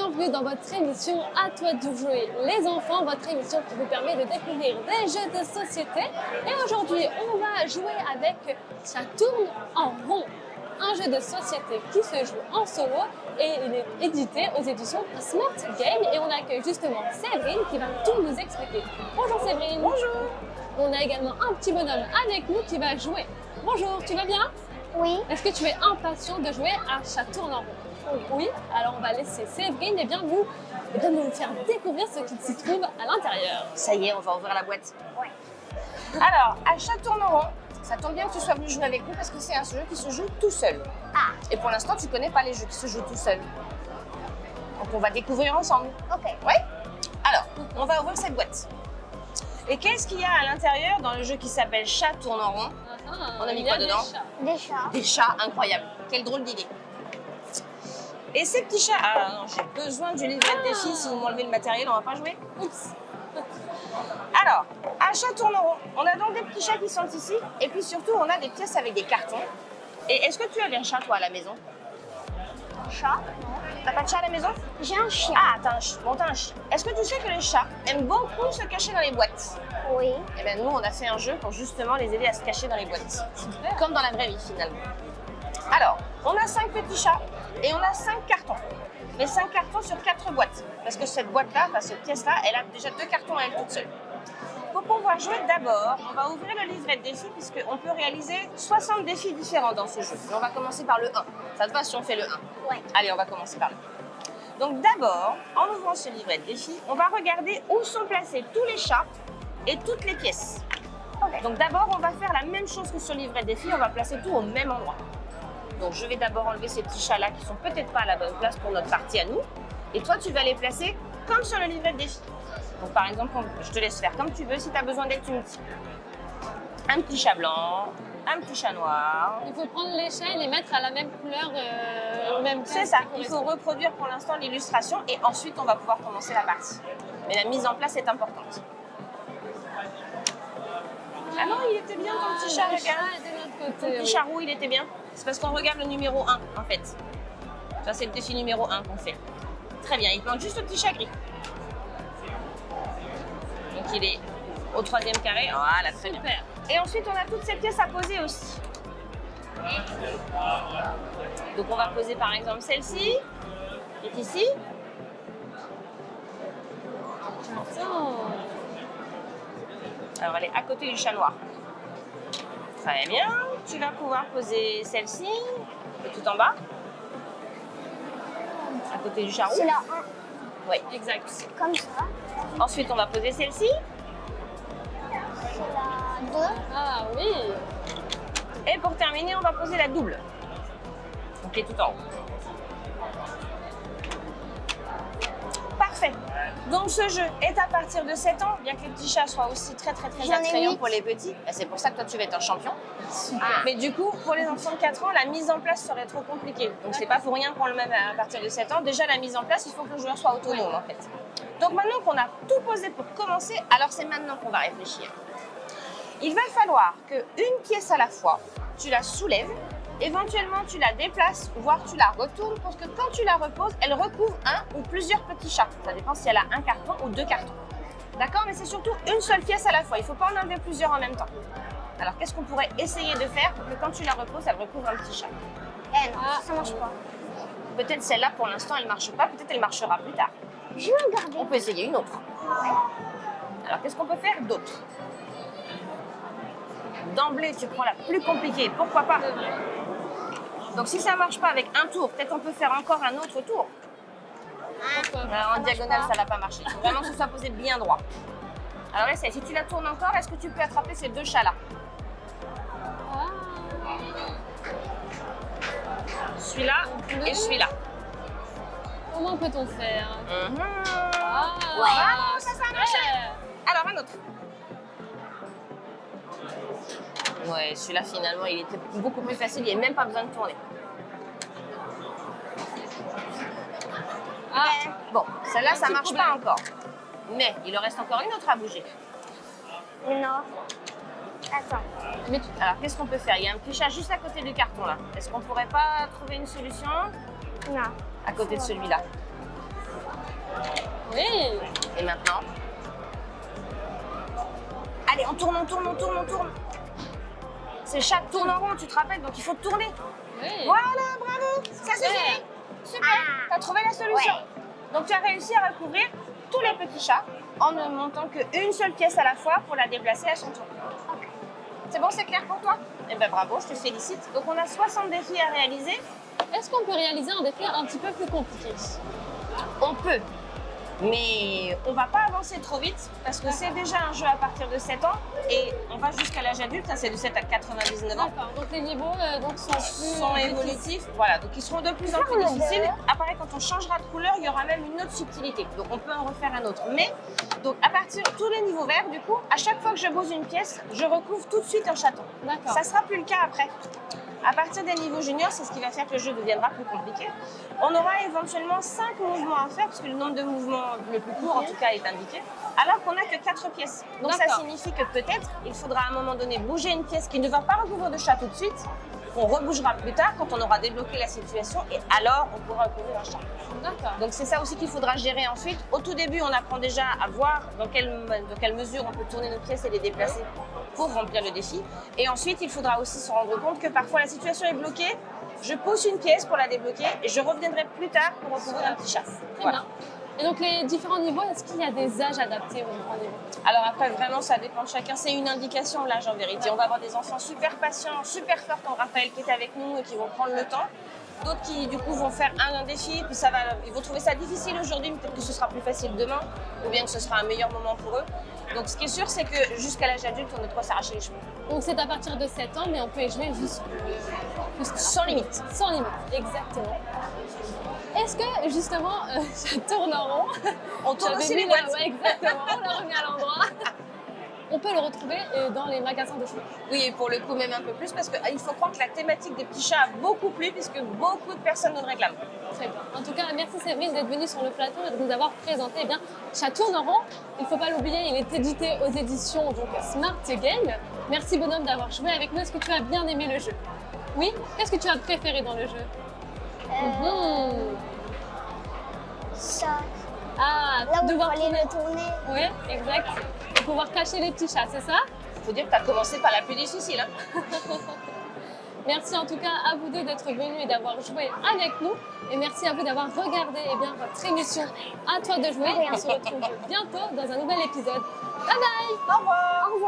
bienvenue dans votre émission À toi de jouer les enfants, votre émission qui vous permet de découvrir des jeux de société. Et aujourd'hui, on va jouer avec Ça tourne en rond, un jeu de société qui se joue en solo et il est édité aux éditions Smart Game. Et on accueille justement Séverine qui va tout nous expliquer. Bonjour Séverine. Bonjour. On a également un petit bonhomme avec nous qui va jouer. Bonjour, tu vas bien? Oui. Est-ce que tu es impatient de jouer à Ça tourne en rond? Oui. Alors on va laisser Séverine nous faire découvrir ce qui s'y trouve à l'intérieur. Ça y est, on va ouvrir la boîte. Ouais. Alors, à Ça tourne en rond, ça tombe bien que tu sois venu jouer avec nous parce que c'est un jeu qui se joue tout seul. Ah, Et pour l'instant, tu connais pas les jeux qui se jouent tout seul. Donc on va découvrir ensemble. ok. Ouais. Alors, on va ouvrir cette boîte. Et qu'est-ce qu'il y a à l'intérieur dans le jeu qui s'appelle Ça tourne en rond? On a mis il y quoi des dedans? chats. Des chats. Des chats incroyables. Quelle drôle d'idée. Et ces petits chats, ah non, j'ai besoin du livret de défi. Si vous m'enlevez le matériel, on va pas jouer. Oups. Alors, à Ça tourne en rond, on a donc des petits chats qui sont ici. Et puis surtout, on a des pièces avec des cartons. Et est-ce que tu as des chats, toi, à la maison? Chat. T'as pas de chat à la maison? J'ai un chien. Ah, t'as un chien. Bon, t'as un chien. Est-ce que tu sais que les chats aiment beaucoup se cacher dans les boîtes? Oui. Eh bien, nous, on a fait un jeu pour justement les aider à se cacher dans les boîtes. Super. Comme dans la vraie vie, finalement. Alors, on a 5 petits chats et on a 5 cartons. Mais 5 cartons sur 4 boîtes. Parce que cette boîte-là, enfin cette pièce-là, elle a déjà 2 cartons à elle toute seule. Pour pouvoir jouer d'abord, on va ouvrir le livret de défis puisqu'on peut réaliser 60 défis différents dans ce jeu. Mais on va commencer par le 1. Ça te va si on fait le 1? Ouais. Allez, on va commencer par le 1. Donc d'abord, en ouvrant ce livret de défis, on va regarder où sont placés tous les chats et toutes les pièces. Ok. Donc d'abord, on va faire la même chose que sur le livret de défis, on va placer tout au même endroit. Donc je vais d'abord enlever ces petits chats-là qui sont peut-être pas à la bonne place pour notre partie à nous. Et toi, tu vas les placer comme sur le livret de défis. Donc par exemple, je te laisse faire comme tu veux. Si tu as besoin d'aide, tu me dis. Un petit chat blanc, un petit chat noir. Il faut prendre les chats et les mettre à la même couleur, au même C'est ça, il faut reproduire pour l'instant l'illustration et ensuite on va pouvoir commencer la partie. Mais la mise en place est importante. Ah non, il était bien ton petit chat, le regarde. chat est de l'autre Ton côté. petit oui. chat roux, il était bien. C'est parce qu'on regarde le numéro 1 en fait. Ça, c'est le défi numéro 1 qu'on fait. Très bien, il plante juste le petit chat gris. Donc il est au 3e carré. Voilà, très bien. Super. Et ensuite, on a toutes ces pièces à poser aussi. Donc on va poser par exemple celle-ci, qui est ici. Attends. Alors elle est à côté du chat noir. Très bien. Tu vas pouvoir poser celle-ci, qui est tout en bas. À côté du chat roux. C'est la Oui. Exact. 1, comme ça. Ensuite, on va poser celle-ci. C'est la 2. Ah oui. Et pour terminer, on va poser la double. Donc qui est tout en haut. Parfait. Donc ce jeu est à partir de 7 ans, bien que les petits chats soient aussi très J'en ai attrayants 8. pour les petits. Et c'est pour ça que toi tu vas être un champion. Super. Mais du coup, pour les enfants de 4 ans, la mise en place serait trop compliquée. Donc c'est pas pour rien qu'on le met à partir de 7 ans. Déjà la mise en place, il faut que le joueur soit autonome en fait. Donc maintenant qu'on a tout posé pour commencer, alors c'est maintenant qu'on va réfléchir. Il va falloir qu'une pièce à la fois, tu la soulèves, éventuellement tu la déplaces, voire tu la retournes pour que quand tu la reposes, elle recouvre un ou plusieurs petits chats. Ça dépend si elle a un carton ou 2 cartons. D'accord? Mais c'est surtout une seule pièce à la fois. Il ne faut pas en enlever plusieurs en même temps. Alors qu'est-ce qu'on pourrait essayer de faire pour que quand tu la reposes, elle recouvre un petit chat? Eh non, ça marche pas. Peut-être celle-là pour l'instant elle ne marche pas, peut-être elle marchera plus tard. Je vais regarder. On peut essayer une autre. Alors qu'est-ce qu'on peut faire d'autre? D'emblée, tu prends la plus compliquée, pourquoi pas? Donc si ça ne marche pas avec un tour, peut-être on peut faire encore un autre tour. Pourquoi pas? En diagonale, ça ne va pas marcher. Il faut vraiment que ce soit posé bien droit. Alors essaye, si tu la tournes encore, est-ce que tu peux attraper ces 2 chats-là? Ah. Celui-là et celui-là. Comment peut-on faire? Mhm. Ah. Ouais, ça a marché. super. Alors un autre. Ouais, celui-là finalement, il était beaucoup plus facile, il n'y avait même pas besoin de tourner. Ah. Bon, celle-là, ça petit marche problème. pas encore. Mais il en reste encore une autre à bouger. Non. Attends. Mais Alors, qu'est-ce qu'on peut faire? Il y a un petit chat juste à côté du carton, là. Est-ce qu'on pourrait pas trouver une solution Non. à côté de celui-là? Oui. Et maintenant, allez, on tourne, on tourne, on tourne, on tourne. C'est chaque tourne en rond, tu te rappelles, donc il faut tourner. Oui. Voilà, bravo, ça c'est Super. fini. Super, t'as trouvé la solution. Donc tu as réussi à recouvrir tous les petits chats en ne montant qu'une seule pièce à la fois pour la déplacer à son tour. C'est bon, c'est clair pour toi? Eh bien bravo, je te félicite. Donc on a 60 défis à réaliser. Est-ce qu'on peut réaliser un défi un petit peu plus compliqué? On peut, mais on va pas avancer trop vite parce que c'est déjà un jeu à partir de 7 ans et on va jusqu'à l'âge adulte, ça c'est de 7 à 99 ans. D'accord, donc les niveaux donc sont plus Sont difficiles. évolutifs, voilà, donc ils seront de plus en plus difficiles. Après, quand on changera de couleur, il y aura même une autre subtilité, donc on peut en refaire un autre. Mais, donc à partir de tous les niveaux verts, du coup, à chaque fois que je pose une pièce, je recouvre tout de suite un chaton. D'accord. Ça sera plus le cas après. À partir des niveaux juniors, c'est ce qui va faire que le jeu deviendra plus compliqué. On aura éventuellement 5 mouvements à faire, parce que le nombre de mouvements le plus court, en tout cas, est indiqué, alors qu'on n'a que 4 pièces. Donc ça D'accord. signifie que peut-être, il faudra à un moment donné bouger une pièce qui ne va pas recouvrir de chat tout de suite, qu'on rebougera plus tard quand on aura débloqué la situation, et alors on pourra recouvrir un chat. D'accord. Donc c'est ça aussi qu'il faudra gérer ensuite. Au tout début, on apprend déjà à voir dans quelle mesure on peut tourner nos pièces et les déplacer pour remplir le défi. Et ensuite, il faudra aussi se rendre compte que parfois la situation est bloquée. Je pousse une pièce pour la débloquer et je reviendrai plus tard pour recouvrir un petit chat. Très bien. Et donc les différents niveaux, est-ce qu'il y a des âges adaptés aux différents niveaux? Alors après, vraiment, ça dépend de chacun. C'est une indication, l'âge en vérité. On va avoir des enfants super patients, super forts comme Raphaël qui est avec nous et qui vont prendre le temps. D'autres qui, du coup, vont faire un défi, puis ils vont trouver ça difficile aujourd'hui, mais peut-être que ce sera plus facile demain, ou bien que ce sera un meilleur moment pour eux. Donc, ce qui est sûr, c'est que jusqu'à l'âge adulte, on a de quoi s'arracher les cheveux. Donc c'est à partir de 7 ans, mais on peut y jouer Sans limite. sans limite, exactement. Est-ce que justement, ça tourne en rond? On tourne J'avais aussi mis les le- boîtes. ouais, exactement, on l'a remis à l'endroit. On peut le retrouver dans les magasins de jouets. Oui, et pour le coup, même un peu plus, parce qu'il faut croire que la thématique des petits chats a beaucoup plu, puisque beaucoup de personnes nous le réclament. Très bien. En tout cas, merci Séverine d'être venue sur le plateau et de nous avoir présenté Chat tourne en rond. Il ne faut pas l'oublier, il est édité aux éditions donc, Smart Game. Merci Bonhomme d'avoir joué avec nous. Est-ce que tu as bien aimé le jeu? Oui? Qu'est-ce que tu as préféré dans le jeu? Mhm. Ça. Ah, Là où il devoir fallait tourner. le tourner. Oui, exact. Et pouvoir cacher les petits chats, c'est ça? Faut dire que tu as commencé par la plus difficile. Hein. Merci en tout cas à vous deux d'être venus et d'avoir joué avec nous. Et merci à vous d'avoir regardé votre émission À toi de jouer. On se retrouve bientôt dans un nouvel épisode. Bye bye! Au revoir. Au revoir.